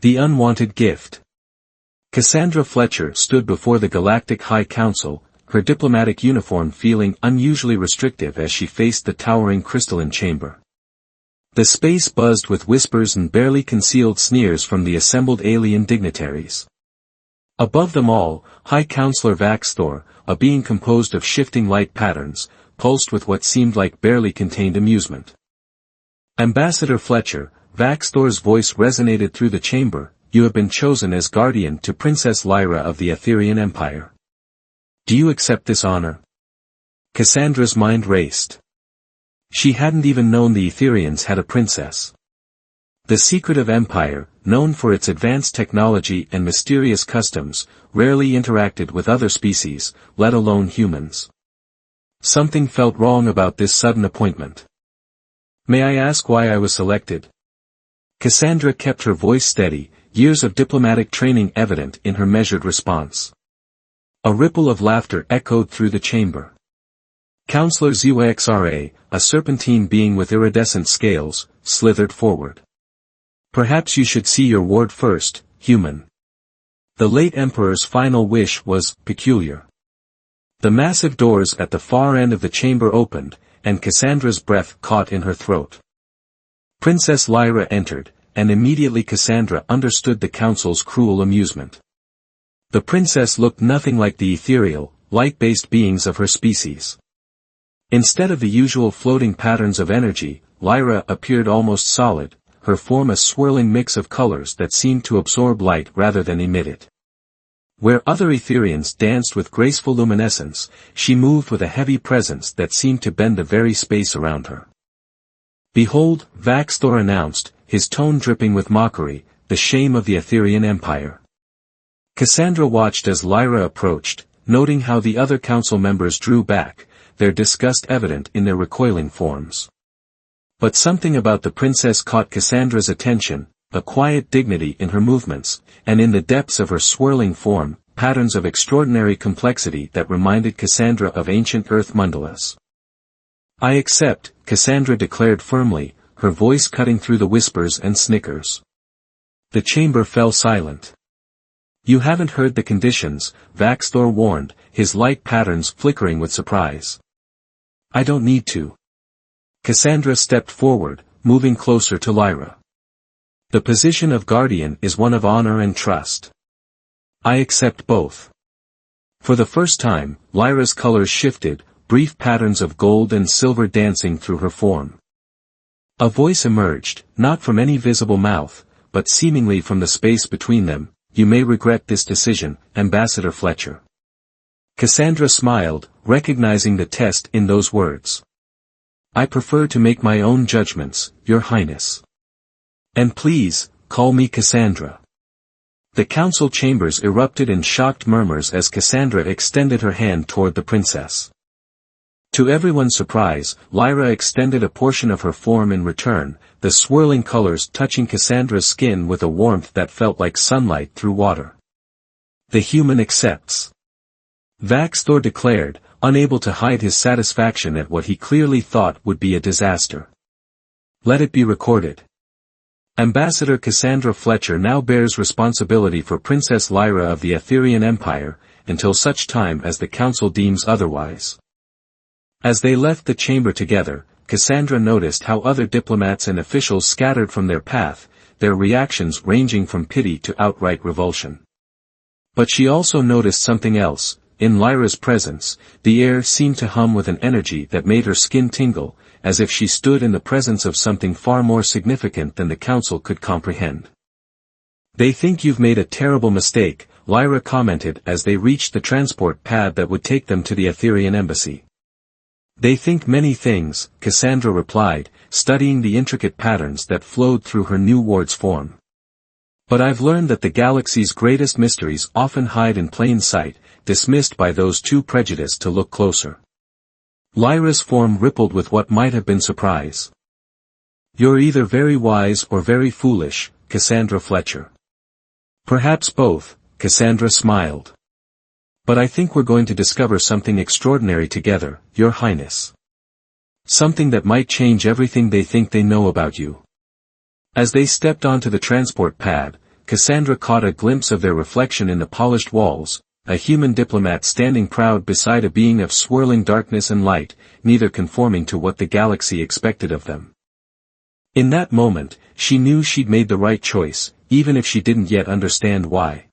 The unwanted gift. Cassandra Fletcher stood before the Galactic High Council, her diplomatic uniform feeling unusually restrictive as she faced the towering crystalline chamber. The space buzzed with whispers and barely concealed sneers from the assembled alien dignitaries. Above them all, High Counselor Vaxthor, a being composed of shifting light patterns, pulsed with what seemed like barely contained amusement. Ambassador Fletcher, Vaxthor's voice resonated through the chamber, you have been chosen as guardian to Princess Lyra of the Aetherian Empire. Do you accept this honor? Cassandra's mind raced. She hadn't even known the Aetherians had a princess. The secretive empire, known for its advanced technology and mysterious customs, rarely interacted with other species, let alone humans. Something felt wrong about this sudden appointment. May I ask why I was selected? Cassandra kept her voice steady, years of diplomatic training evident in her measured response. A ripple of laughter echoed through the chamber. Counselor Zyxra, a serpentine being with iridescent scales, slithered forward. Perhaps you should see your ward first, human. The late Emperor's final wish was peculiar. The massive doors at the far end of the chamber opened, and Cassandra's breath caught in her throat. Princess Lyra entered, and immediately Cassandra understood the council's cruel amusement. The princess looked nothing like the ethereal, light-based beings of her species. Instead of the usual floating patterns of energy, Lyra appeared almost solid, her form a swirling mix of colors that seemed to absorb light rather than emit it. Where other Aetherians danced with graceful luminescence, she moved with a heavy presence that seemed to bend the very space around her. Behold, Vaxthor announced, his tone dripping with mockery, the shame of the Aetherian Empire. Cassandra watched as Lyra approached, noting how the other council members drew back, their disgust evident in their recoiling forms. But something about the princess caught Cassandra's attention, a quiet dignity in her movements, and in the depths of her swirling form, patterns of extraordinary complexity that reminded Cassandra of ancient earth mandalas. I accept, Cassandra declared firmly, her voice cutting through the whispers and snickers. The chamber fell silent. You haven't heard the conditions, Vaxthor warned, his light patterns flickering with surprise. I don't need to. Cassandra stepped forward, moving closer to Lyra. The position of guardian is one of honor and trust. I accept both. For the first time, Lyra's colors shifted, brief patterns of gold and silver dancing through her form. A voice emerged, not from any visible mouth, but seemingly from the space between them. You may regret this decision, Ambassador Fletcher. Cassandra smiled, recognizing the test in those words. I prefer to make my own judgments, Your Highness. And please, call me Cassandra. The council chambers erupted in shocked murmurs as Cassandra extended her hand toward the princess. To everyone's surprise, Lyra extended a portion of her form in return, the swirling colors touching Cassandra's skin with a warmth that felt like sunlight through water. The human accepts. Vaxthor declared, unable to hide his satisfaction at what he clearly thought would be a disaster. Let it be recorded. Ambassador Cassandra Fletcher now bears responsibility for Princess Lyra of the Aetherian Empire, until such time as the council deems otherwise. As they left the chamber together, Cassandra noticed how other diplomats and officials scattered from their path, their reactions ranging from pity to outright revulsion. But she also noticed something else. In Lyra's presence, the air seemed to hum with an energy that made her skin tingle, as if she stood in the presence of something far more significant than the council could comprehend. They think you've made a terrible mistake, Lyra commented as they reached the transport pad that would take them to the Aetherian embassy. They think many things, Cassandra replied, studying the intricate patterns that flowed through her new ward's form. But I've learned that the galaxy's greatest mysteries often hide in plain sight, dismissed by those too prejudiced to look closer. Lyra's form rippled with what might have been surprise. You're either very wise or very foolish, Cassandra Fletcher. Perhaps both, Cassandra smiled. But I think we're going to discover something extraordinary together, Your Highness. Something that might change everything they think they know about you. As they stepped onto the transport pad, Cassandra caught a glimpse of their reflection in the polished walls, a human diplomat standing proud beside a being of swirling darkness and light, neither conforming to what the galaxy expected of them. In that moment, she knew she'd made the right choice, even if she didn't yet understand why.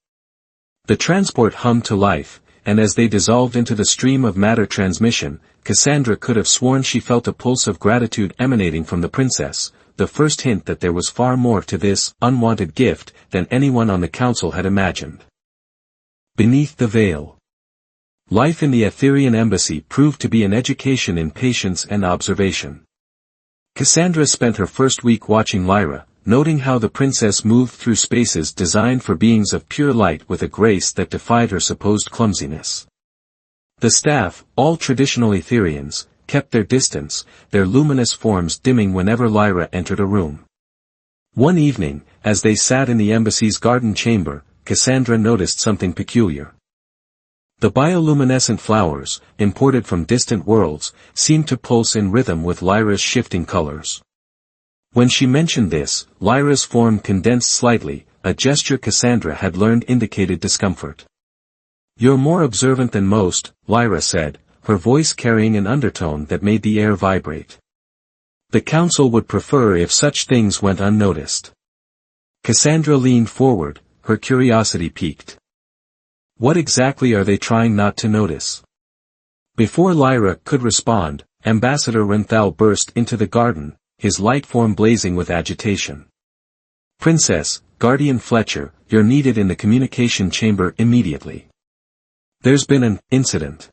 The transport hummed to life, and as they dissolved into the stream of matter transmission, Cassandra could have sworn she felt a pulse of gratitude emanating from the princess, the first hint that there was far more to this unwanted gift than anyone on the council had imagined. Beneath the veil. Life in the Etherian embassy proved to be an education in patience and observation. Cassandra spent her first week watching Lyra, noting how the princess moved through spaces designed for beings of pure light with a grace that defied her supposed clumsiness. The staff, all traditional Etherians, kept their distance, their luminous forms dimming whenever Lyra entered a room. One evening, as they sat in the embassy's garden chamber, Cassandra noticed something peculiar. The bioluminescent flowers, imported from distant worlds, seemed to pulse in rhythm with Lyra's shifting colors. When she mentioned this, Lyra's form condensed slightly, a gesture Cassandra had learned indicated discomfort. "You're more observant than most," Lyra said, her voice carrying an undertone that made the air vibrate. "The council would prefer if such things went unnoticed." Cassandra leaned forward, her curiosity piqued. "What exactly are they trying not to notice?" Before Lyra could respond, Ambassador Renthal burst into the garden, his light form blazing with agitation. "Princess, Guardian Fletcher, you're needed in the communication chamber immediately. There's been an incident."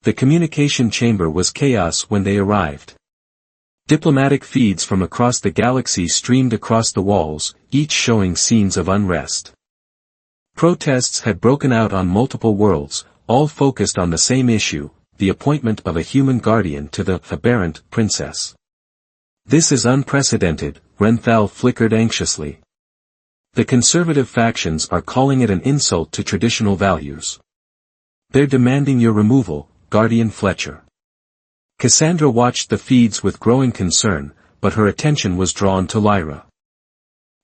The communication chamber was chaos when they arrived. Diplomatic feeds from across the galaxy streamed across the walls, each showing scenes of unrest. Protests had broken out on multiple worlds, all focused on the same issue, the appointment of a human guardian to the aberrant princess. "This is unprecedented," Renthal flickered anxiously. "The conservative factions are calling it an insult to traditional values. They're demanding your removal, Guardian Fletcher." Cassandra watched the feeds with growing concern, but her attention was drawn to Lyra.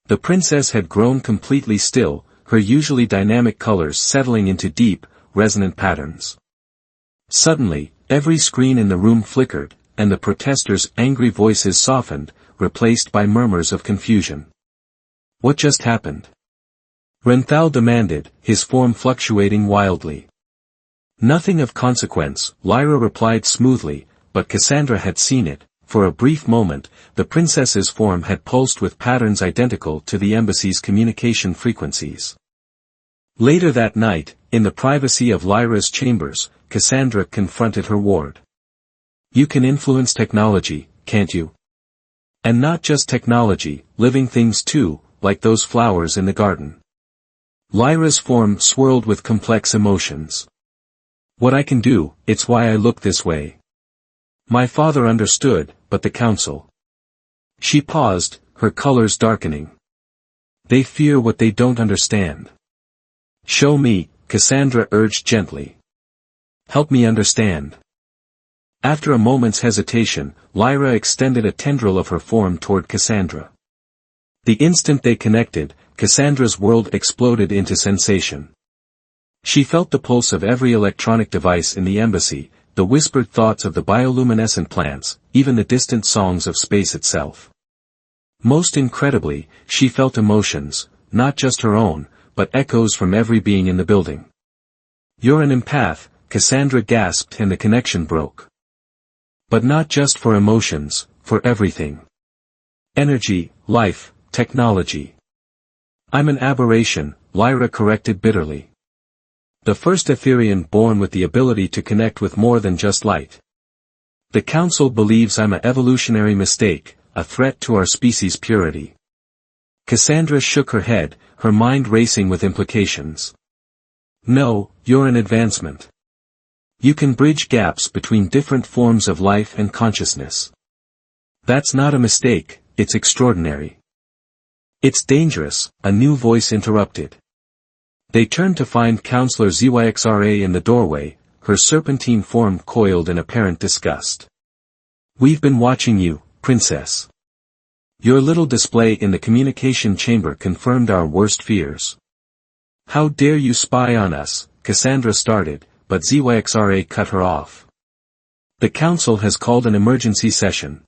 The princess had grown completely still, her usually dynamic colors settling into deep, resonant patterns. Suddenly, every screen in the room flickered, and the protesters' angry voices softened, replaced by murmurs of confusion. "What just happened?" Renthal demanded, his form fluctuating wildly. "Nothing of consequence," Lyra replied smoothly, but Cassandra had seen it. For a brief moment, the princess's form had pulsed with patterns identical to the embassy's communication frequencies. Later that night, in the privacy of Lyra's chambers, Cassandra confronted her ward. "You can influence technology, can't you? And not just technology, living things too, like those flowers in the garden." Lyra's form swirled with complex emotions. "What I can do, it's why I look this way. My father understood, but the council." She paused, her colors darkening. "They fear what they don't understand." "Show me," Cassandra urged gently. "Help me understand." After a moment's hesitation, Lyra extended a tendril of her form toward Cassandra. The instant they connected, Cassandra's world exploded into sensation. She felt the pulse of every electronic device in the embassy, the whispered thoughts of the bioluminescent plants, even the distant songs of space itself. Most incredibly, she felt emotions, not just her own, but echoes from every being in the building. "You're an empath," Cassandra gasped, and the connection broke. "But not just for emotions, for everything. Energy, life, technology." "I'm an aberration," Lyra corrected bitterly. "The first Etherian born with the ability to connect with more than just light. The council believes I'm an evolutionary mistake, a threat to our species' purity." Cassandra shook her head, her mind racing with implications. "No, you're an advancement. You can bridge gaps between different forms of life and consciousness. That's not a mistake, it's extraordinary." "It's dangerous," a new voice interrupted. They turned to find Counselor Zyxra in the doorway, her serpentine form coiled in apparent disgust. "We've been watching you, Princess. Your little display in the communication chamber confirmed our worst fears. How dare you spy on us, Cassandra started, but Zyxra cut her off. The council has called an emergency session.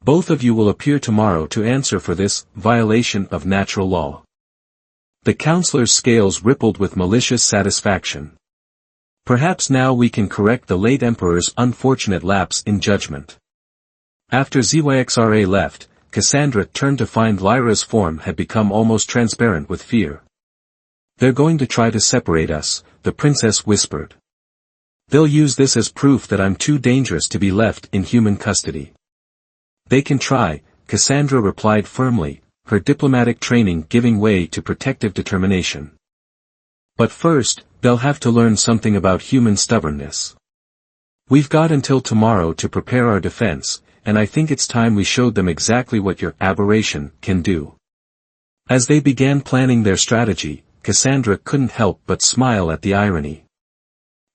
Both of you will appear tomorrow to answer for this violation of natural law. The councilor's scales rippled with malicious satisfaction. Perhaps now we can correct the late emperor's unfortunate lapse in judgment. After Zyxra left, Cassandra turned to find Lyra's form had become almost transparent with fear. They're going to try to separate us, the princess whispered. They'll use this as proof that I'm too dangerous to be left in human custody. They can try, Cassandra replied firmly, her diplomatic training giving way to protective determination. But first, they'll have to learn something about human stubbornness. We've got until tomorrow to prepare our defense, and I think it's time we showed them exactly what your aberration can do. As they began planning their strategy, Cassandra couldn't help but smile at the irony.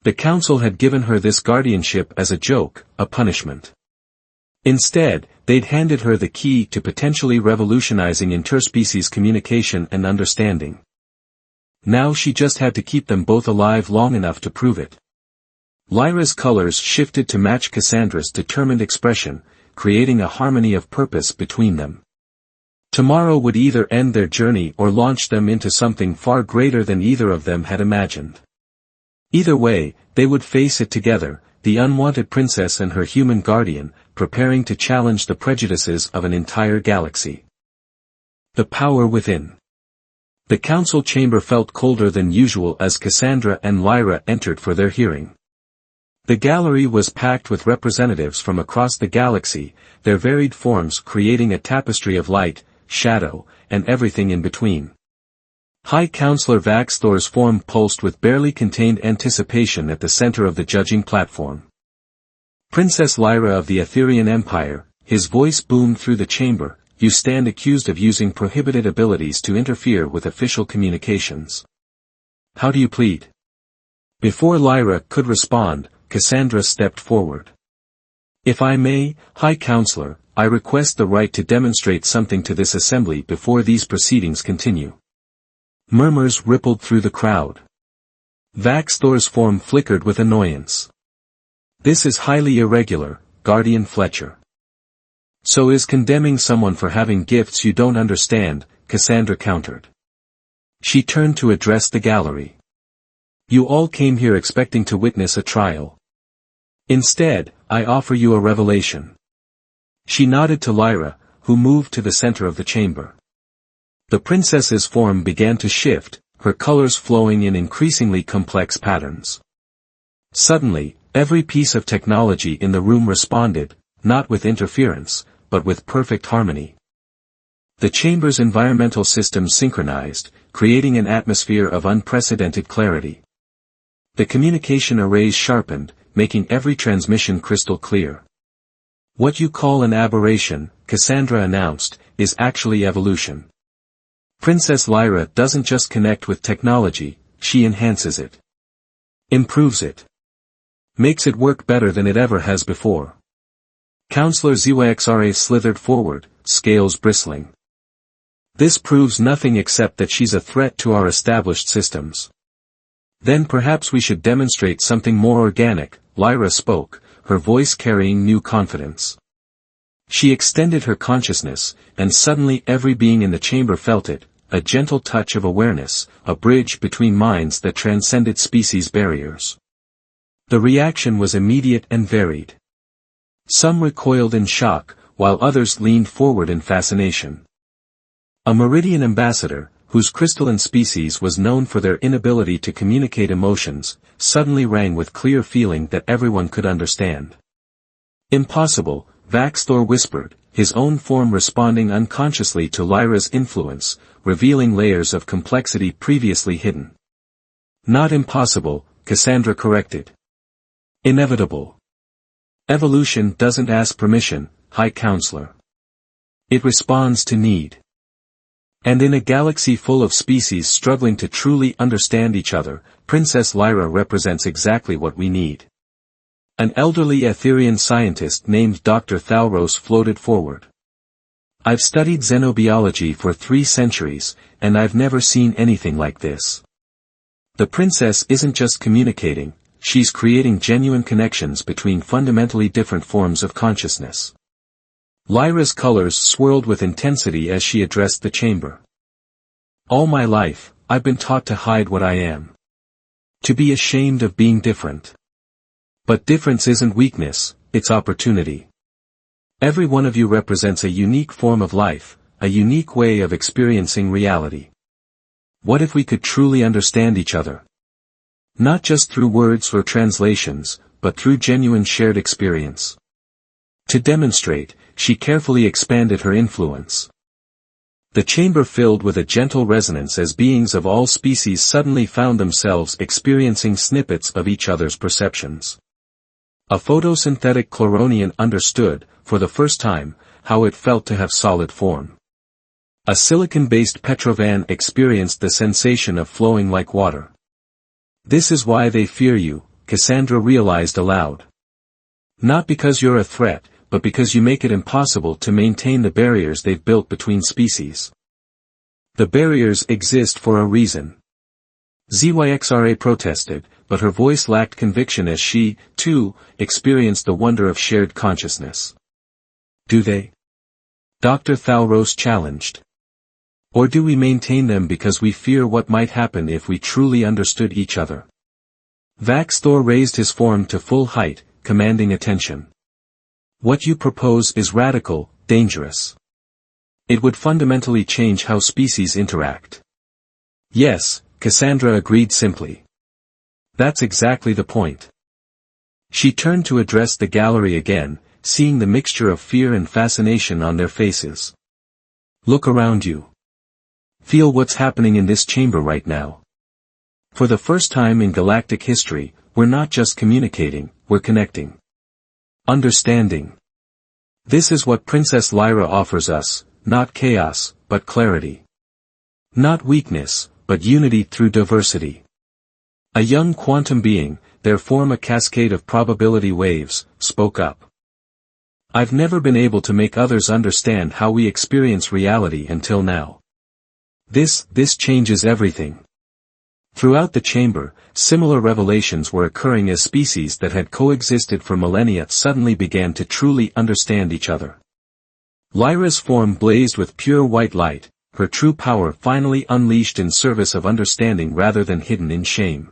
The council had given her this guardianship as a joke, a punishment. Instead, they'd handed her the key to potentially revolutionizing interspecies communication and understanding. Now she just had to keep them both alive long enough to prove it. Lyra's colors shifted to match Cassandra's determined expression, creating a harmony of purpose between them. Tomorrow would either end their journey or launch them into something far greater than either of them had imagined. Either way, they would face it together, the unwanted princess and her human guardian, preparing to challenge the prejudices of an entire galaxy. The power within. The council chamber felt colder than usual as Cassandra and Lyra entered for their hearing. The gallery was packed with representatives from across the galaxy, their varied forms creating a tapestry of light, shadow, and everything in between. High Counselor Vaxthor's form pulsed with barely contained anticipation at the center of the judging platform. Princess Lyra of the Aetherian Empire, his voice boomed through the chamber, you stand accused of using prohibited abilities to interfere with official communications. How do you plead? Before Lyra could respond, Cassandra stepped forward. If I may, High Counselor, I request the right to demonstrate something to this assembly before these proceedings continue. Murmurs rippled through the crowd. Vaxthor's form flickered with annoyance. This is highly irregular, Guardian Fletcher. So is condemning someone for having gifts you don't understand, Cassandra countered. She turned to address the gallery. You all came here expecting to witness a trial. Instead, I offer you a revelation. She nodded to Lyra, who moved to the center of the chamber. The princess's form began to shift, her colors flowing in increasingly complex patterns. Suddenly, every piece of technology in the room responded, not with interference, but with perfect harmony. The chamber's environmental systems synchronized, creating an atmosphere of unprecedented clarity. The communication arrays sharpened, making every transmission crystal clear. What you call an aberration, Cassandra announced, is actually evolution. Princess Lyra doesn't just connect with technology, she enhances it. Improves it. Makes it work better than it ever has before. Counselor Zyxra slithered forward, scales bristling. This proves nothing except that she's a threat to our established systems. Then perhaps we should demonstrate something more organic, Lyra spoke, her voice carrying new confidence. She extended her consciousness, and suddenly every being in the chamber felt it, a gentle touch of awareness, a bridge between minds that transcended species barriers. The reaction was immediate and varied. Some recoiled in shock, while others leaned forward in fascination. A Meridian ambassador, whose crystalline species was known for their inability to communicate emotions, suddenly rang with clear feeling that everyone could understand. Impossible, Vaxthor whispered, his own form responding unconsciously to Lyra's influence, revealing layers of complexity previously hidden. Not impossible, Cassandra corrected. Inevitable. Evolution doesn't ask permission, High Counselor. It responds to need. And in a galaxy full of species struggling to truly understand each other, Princess Lyra represents exactly what we need. An elderly Aetherian scientist named Dr. Thalros floated forward. I've studied xenobiology for 3 centuries, and I've never seen anything like this. The princess isn't just communicating, she's creating genuine connections between fundamentally different forms of consciousness. Lyra's colors swirled with intensity as she addressed the chamber. All my life, I've been taught to hide what I am. To be ashamed of being different. But difference isn't weakness, it's opportunity. Every one of you represents a unique form of life, a unique way of experiencing reality. What if we could truly understand each other? Not just through words or translations, but through genuine shared experience. To demonstrate, she carefully expanded her influence. The chamber filled with a gentle resonance as beings of all species suddenly found themselves experiencing snippets of each other's perceptions. A photosynthetic Chloronian understood, for the first time, how it felt to have solid form. A silicon-based Petrovan experienced the sensation of flowing like water. This is why they fear you, Cassandra realized aloud. Not because you're a threat, but because you make it impossible to maintain the barriers they've built between species. The barriers exist for a reason. ZYXRA protested, but her voice lacked conviction as she, too, experienced the wonder of shared consciousness. Do they? Dr. Thalros challenged. Or do we maintain them because we fear what might happen if we truly understood each other? Vaxthor raised his form to full height, commanding attention. What you propose is radical, dangerous. It would fundamentally change how species interact. Yes, Cassandra agreed simply. That's exactly the point. She turned to address the gallery again, seeing the mixture of fear and fascination on their faces. Look around you. Feel what's happening in this chamber right now. For the first time in galactic history, we're not just communicating, we're connecting. Understanding. This is what Princess Lyra offers us, not chaos, but clarity. Not weakness, but unity through diversity. A young quantum being, their form a cascade of probability waves, spoke up. I've never been able to make others understand how we experience reality until now. This changes everything. Throughout the chamber, similar revelations were occurring as species that had coexisted for millennia suddenly began to truly understand each other. Lyra's form blazed with pure white light, her true power finally unleashed in service of understanding rather than hidden in shame.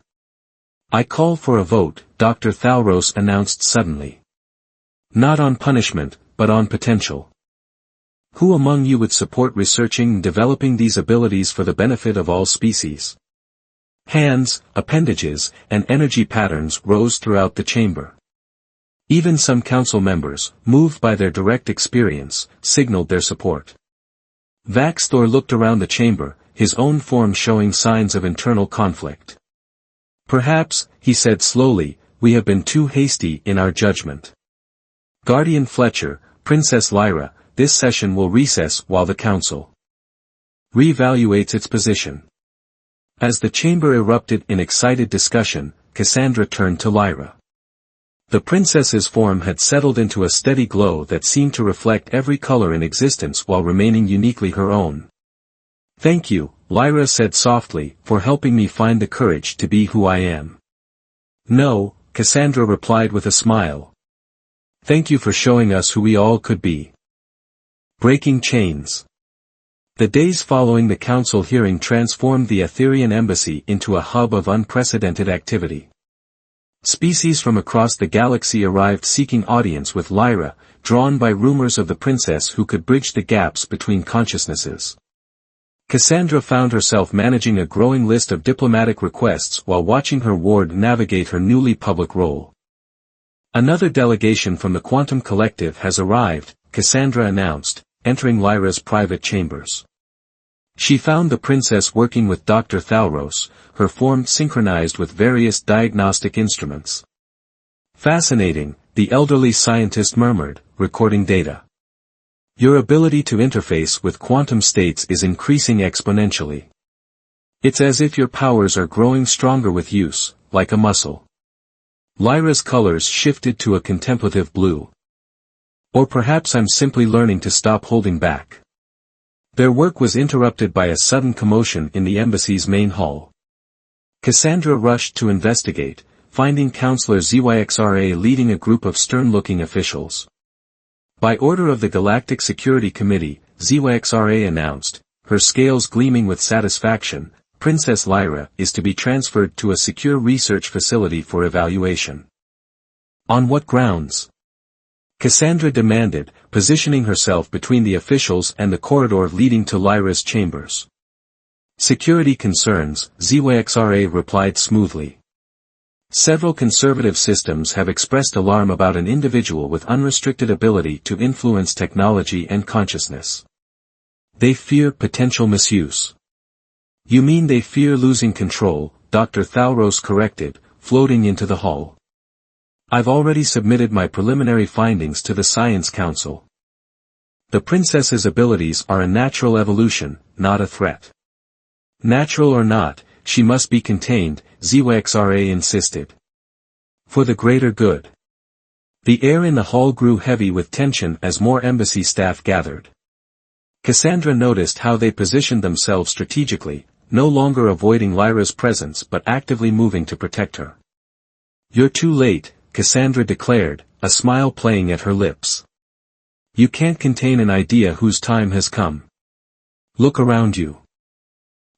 I call for a vote, Dr. Thalros announced suddenly. Not on punishment, but on potential. Who among you would support researching and developing these abilities for the benefit of all species? Hands, appendages, and energy patterns rose throughout the chamber. Even some council members, moved by their direct experience, signaled their support. Vaxthor looked around the chamber, his own form showing signs of internal conflict. Perhaps, he said slowly, we have been too hasty in our judgment. Guardian Fletcher, Princess Lyra, this session will recess while the council reevaluates its position. As the chamber erupted in excited discussion, Cassandra turned to Lyra. The princess's form had settled into a steady glow that seemed to reflect every color in existence while remaining uniquely her own. Thank you, Lyra said softly, for helping me find the courage to be who I am. No, Cassandra replied with a smile. Thank you for showing us who we all could be. Breaking chains. The days following the council hearing transformed the Etherian embassy into a hub of unprecedented activity. Species from across the galaxy arrived seeking audience with Lyra, drawn by rumors of the princess who could bridge the gaps between consciousnesses. Cassandra found herself managing a growing list of diplomatic requests while watching her ward navigate her newly public role. Another delegation from the Quantum Collective has arrived, Cassandra announced, entering Lyra's private chambers. She found the princess working with Dr. Thalros, her form synchronized with various diagnostic instruments. Fascinating, the elderly scientist murmured, recording data. Your ability to interface with quantum states is increasing exponentially. It's as if your powers are growing stronger with use, like a muscle. Lyra's colors shifted to a contemplative blue. Or perhaps I'm simply learning to stop holding back. Their work was interrupted by a sudden commotion in the embassy's main hall. Cassandra rushed to investigate, finding Counselor Zyxra leading a group of stern-looking officials. By order of the Galactic Security Committee, Zyxra announced, her scales gleaming with satisfaction, Princess Lyra is to be transferred to a secure research facility for evaluation. On what grounds? Cassandra demanded, positioning herself between the officials and the corridor leading to Lyra's chambers. Security concerns, Zyxra replied smoothly. Several conservative systems have expressed alarm about an individual with unrestricted ability to influence technology and consciousness. They fear potential misuse. You mean they fear losing control, Dr. Thalros corrected, floating into the hall. I've already submitted my preliminary findings to the Science Council. The princess's abilities are a natural evolution, not a threat. Natural or not, she must be contained, Zyxra insisted. For the greater good. The air in the hall grew heavy with tension as more embassy staff gathered. Cassandra noticed how they positioned themselves strategically, no longer avoiding Lyra's presence but actively moving to protect her. You're too late, Cassandra declared, a smile playing at her lips. You can't contain an idea whose time has come. Look around you.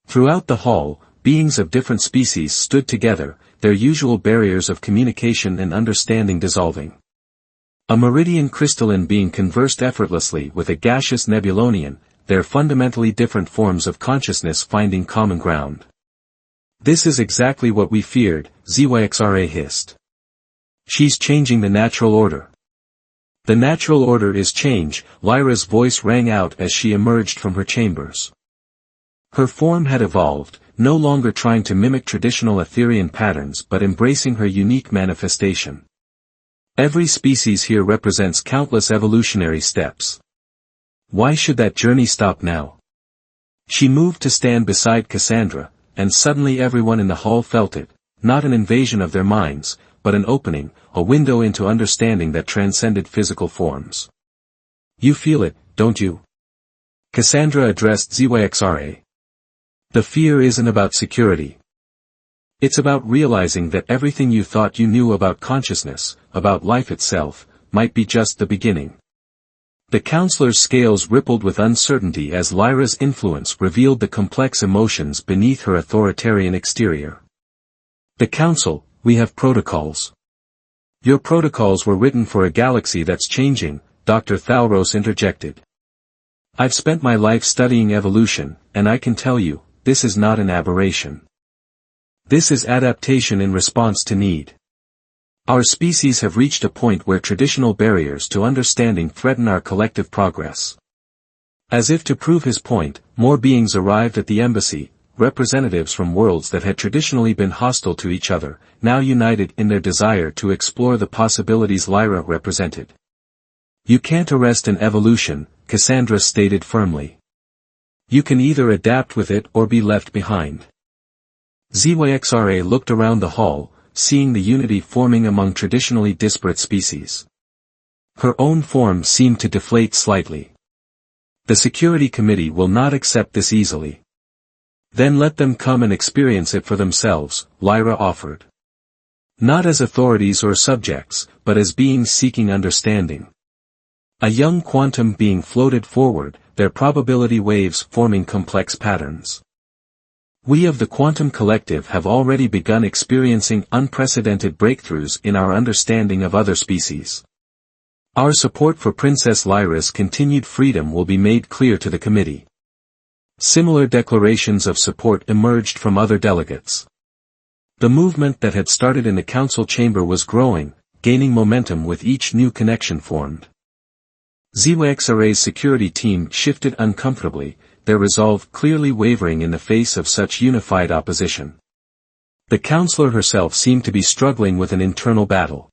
Throughout the hall, beings of different species stood together, their usual barriers of communication and understanding dissolving. A meridian crystalline being conversed effortlessly with a gaseous nebulonian, their fundamentally different forms of consciousness finding common ground. This is exactly what we feared, Zyxra hissed. She's changing the natural order. The natural order is change, Lyra's voice rang out as she emerged from her chambers. Her form had evolved, no longer trying to mimic traditional Etherian patterns but embracing her unique manifestation. Every species here represents countless evolutionary steps. Why should that journey stop now? She moved to stand beside Cassandra, and suddenly everyone in the hall felt it, not an invasion of their minds, but an opening, a window into understanding that transcended physical forms. You feel it, don't you? Cassandra addressed Zyxra. The fear isn't about security. It's about realizing that everything you thought you knew about consciousness, about life itself, might be just the beginning. The counselor's scales rippled with uncertainty as Lyra's influence revealed the complex emotions beneath her authoritarian exterior. The council, we have protocols. Your protocols were written for a galaxy that's changing, Dr. Thalros interjected. I've spent my life studying evolution, and I can tell you, this is not an aberration. This is adaptation in response to need. Our species have reached a point where traditional barriers to understanding threaten our collective progress. As if to prove his point, more beings arrived at the embassy, representatives from worlds that had traditionally been hostile to each other, now united in their desire to explore the possibilities Lyra represented. You can't arrest an evolution, Cassandra stated firmly. You can either adapt with it or be left behind. Zyxra looked around the hall, seeing the unity forming among traditionally disparate species. Her own form seemed to deflate slightly. The security committee will not accept this easily. Then let them come and experience it for themselves, Lyra offered. Not as authorities or subjects, but as beings seeking understanding. A young quantum being floated forward, their probability waves forming complex patterns. We of the quantum collective have already begun experiencing unprecedented breakthroughs in our understanding of other species. Our support for Princess Lyra's continued freedom will be made clear to the committee. Similar declarations of support emerged from other delegates. The movement that had started in the council chamber was growing, gaining momentum with each new connection formed. Zyxra's security team shifted uncomfortably, their resolve clearly wavering in the face of such unified opposition. The counselor herself seemed to be struggling with an internal battle.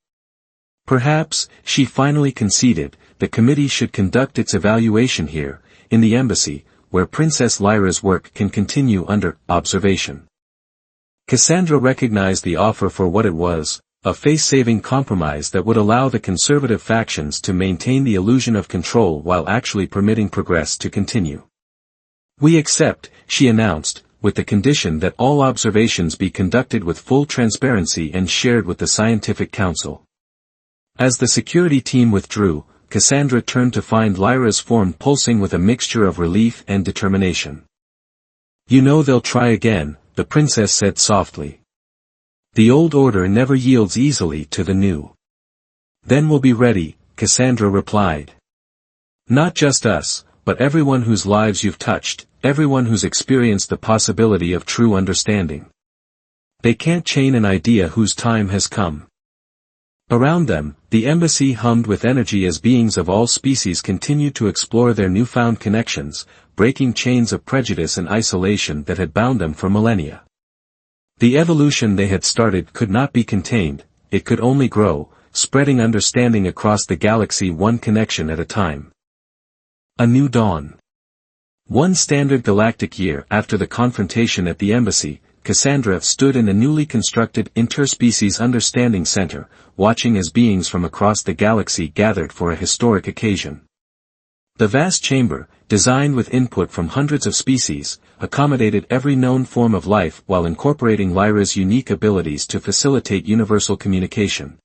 Perhaps, she finally conceded, the committee should conduct its evaluation here, in the embassy, where Princess Lyra's work can continue under observation. Cassandra recognized the offer for what it was, a face-saving compromise that would allow the conservative factions to maintain the illusion of control while actually permitting progress to continue. We accept, she announced, with the condition that all observations be conducted with full transparency and shared with the scientific council. As the security team withdrew, Cassandra turned to find Lyra's form pulsing with a mixture of relief and determination. You know they'll try again, the princess said softly. The old order never yields easily to the new. Then we'll be ready, Cassandra replied. Not just us, but everyone whose lives you've touched, everyone who's experienced the possibility of true understanding. They can't chain an idea whose time has come. Around them, the embassy hummed with energy as beings of all species continued to explore their newfound connections, breaking chains of prejudice and isolation that had bound them for millennia. The evolution they had started could not be contained, it could only grow, spreading understanding across the galaxy one connection at a time. A new dawn. One standard galactic year after the confrontation at the embassy, Cassandra stood in a newly constructed interspecies understanding center, watching as beings from across the galaxy gathered for a historic occasion. The vast chamber, designed with input from hundreds of species, accommodated every known form of life while incorporating Lyra's unique abilities to facilitate universal communication.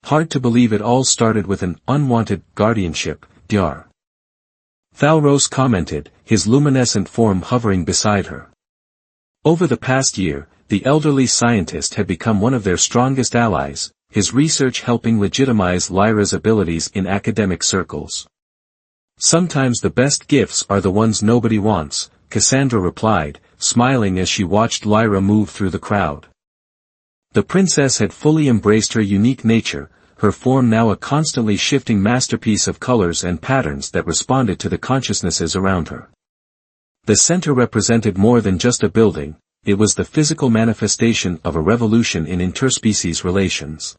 Hard to believe it all started with an unwanted guardianship, Dr. Thalros commented, his luminescent form hovering beside her. Over the past year, the elderly scientist had become one of their strongest allies, his research helping legitimize Lyra's abilities in academic circles. Sometimes the best gifts are the ones nobody wants, Cassandra replied, smiling as she watched Lyra move through the crowd. The princess had fully embraced her unique nature, her form now a constantly shifting masterpiece of colors and patterns that responded to the consciousnesses around her. The center represented more than just a building, it was the physical manifestation of a revolution in interspecies relations.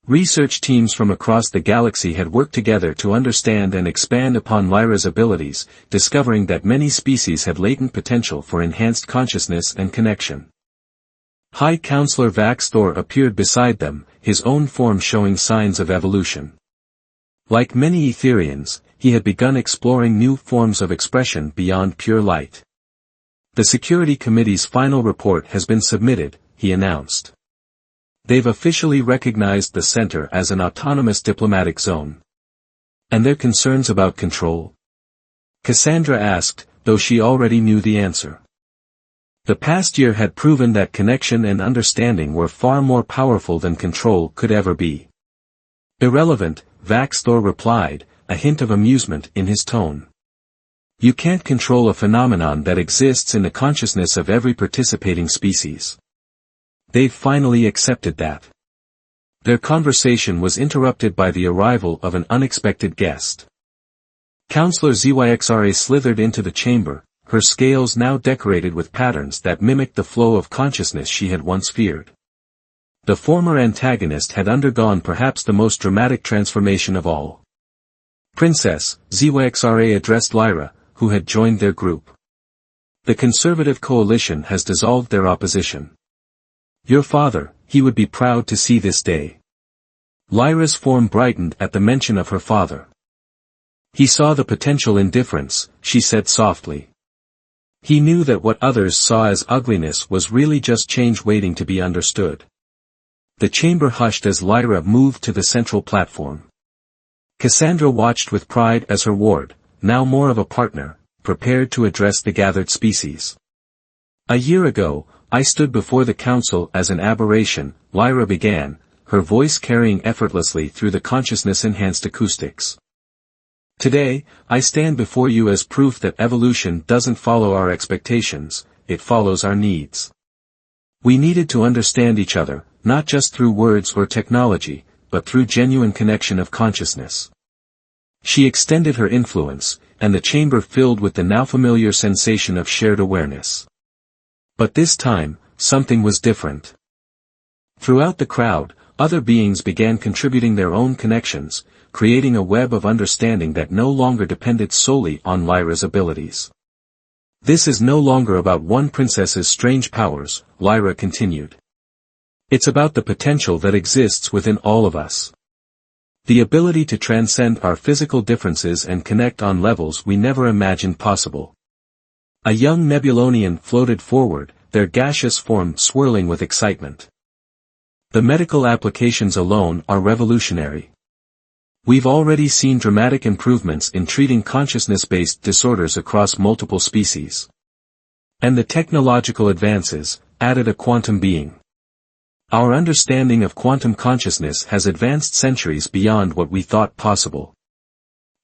Research teams from across the galaxy had worked together to understand and expand upon Lyra's abilities, discovering that many species had latent potential for enhanced consciousness and connection. High Counselor Vax Thor appeared beside them, his own form showing signs of evolution. Like many Etherians, he had begun exploring new forms of expression beyond pure light. The Security Committee's final report has been submitted, he announced. They've officially recognized the center as an autonomous diplomatic zone. And their concerns about control? Cassandra asked, though she already knew the answer. The past year had proven that connection and understanding were far more powerful than control could ever be. Irrelevant, Vax Thor replied, a hint of amusement in his tone. You can't control a phenomenon that exists in the consciousness of every participating species. They've finally accepted that. Their conversation was interrupted by the arrival of an unexpected guest. Counselor Zyxra slithered into the chamber, her scales now decorated with patterns that mimicked the flow of consciousness she had once feared. The former antagonist had undergone perhaps the most dramatic transformation of all. Princess, Zyxra addressed Lyra, who had joined their group. The conservative coalition has dissolved their opposition. Your father, he would be proud to see this day. Lyra's form brightened at the mention of her father. He saw the potential in difference, she said softly. He knew that what others saw as ugliness was really just change waiting to be understood. The chamber hushed as Lyra moved to the central platform. Cassandra watched with pride as her ward, now more of a partner, prepared to address the gathered species. A year ago, I stood before the council as an aberration, Lyra began, her voice carrying effortlessly through the consciousness-enhanced acoustics. Today, I stand before you as proof that evolution doesn't follow our expectations, it follows our needs. We needed to understand each other, not just through words or technology, but through genuine connection of consciousness. She extended her influence, and the chamber filled with the now familiar sensation of shared awareness. But this time, something was different. Throughout the crowd, other beings began contributing their own connections, creating a web of understanding that no longer depended solely on Lyra's abilities. This is no longer about one princess's strange powers, Lyra continued. It's about the potential that exists within all of us. The ability to transcend our physical differences and connect on levels we never imagined possible. A young Nebulonian floated forward, their gaseous form swirling with excitement. The medical applications alone are revolutionary. We've already seen dramatic improvements in treating consciousness-based disorders across multiple species. And the technological advances added a quantum being. Our understanding of quantum consciousness has advanced centuries beyond what we thought possible.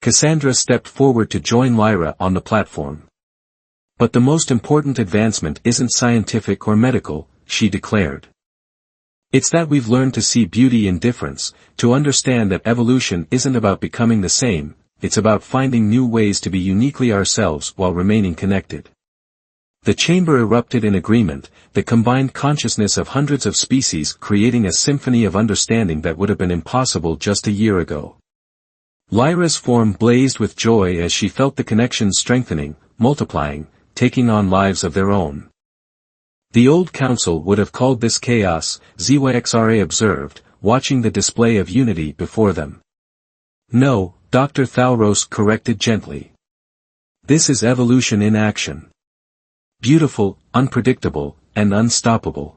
Cassandra stepped forward to join Lyra on the platform. But the most important advancement isn't scientific or medical, she declared. It's that we've learned to see beauty in difference, to understand that evolution isn't about becoming the same, it's about finding new ways to be uniquely ourselves while remaining connected. The chamber erupted in agreement, the combined consciousness of hundreds of species creating a symphony of understanding that would have been impossible just a year ago. Lyra's form blazed with joy as she felt the connection strengthening, multiplying, taking on lives of their own. The old council would have called this chaos, Zyxra observed, watching the display of unity before them. No, Dr. Thalros corrected gently. This is evolution in action. Beautiful, unpredictable, and unstoppable.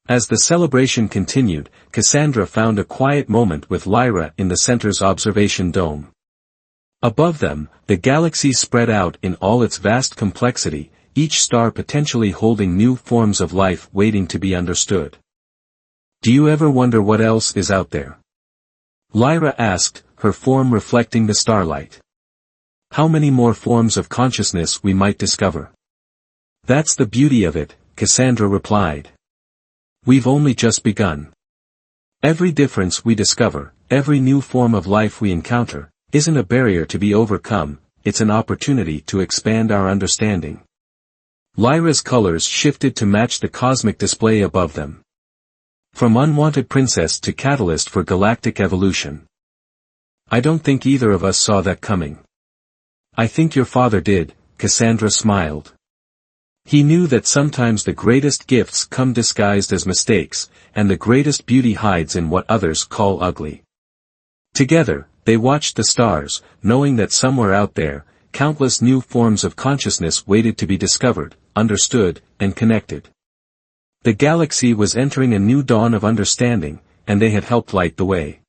As the celebration continued, Cassandra found a quiet moment with Lyra in the center's observation dome. Above them, the galaxy spread out in all its vast complexity, each star potentially holding new forms of life waiting to be understood. Do you ever wonder what else is out there? Lyra asked, her form reflecting the starlight. How many more forms of consciousness we might discover? That's the beauty of it, Cassandra replied. We've only just begun. Every difference we discover, every new form of life we encounter, isn't a barrier to be overcome, it's an opportunity to expand our understanding. Lyra's colors shifted to match the cosmic display above them. From unwanted princess to catalyst for galactic evolution. I don't think either of us saw that coming. I think your father did, Cassandra smiled. He knew that sometimes the greatest gifts come disguised as mistakes, and the greatest beauty hides in what others call ugly. Together, they watched the stars, knowing that somewhere out there, countless new forms of consciousness waited to be discovered, understood, and connected. The galaxy was entering a new dawn of understanding, and they had helped light the way.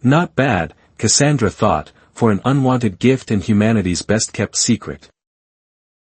Not bad, Cassandra thought, for an unwanted gift and humanity's best-kept secret.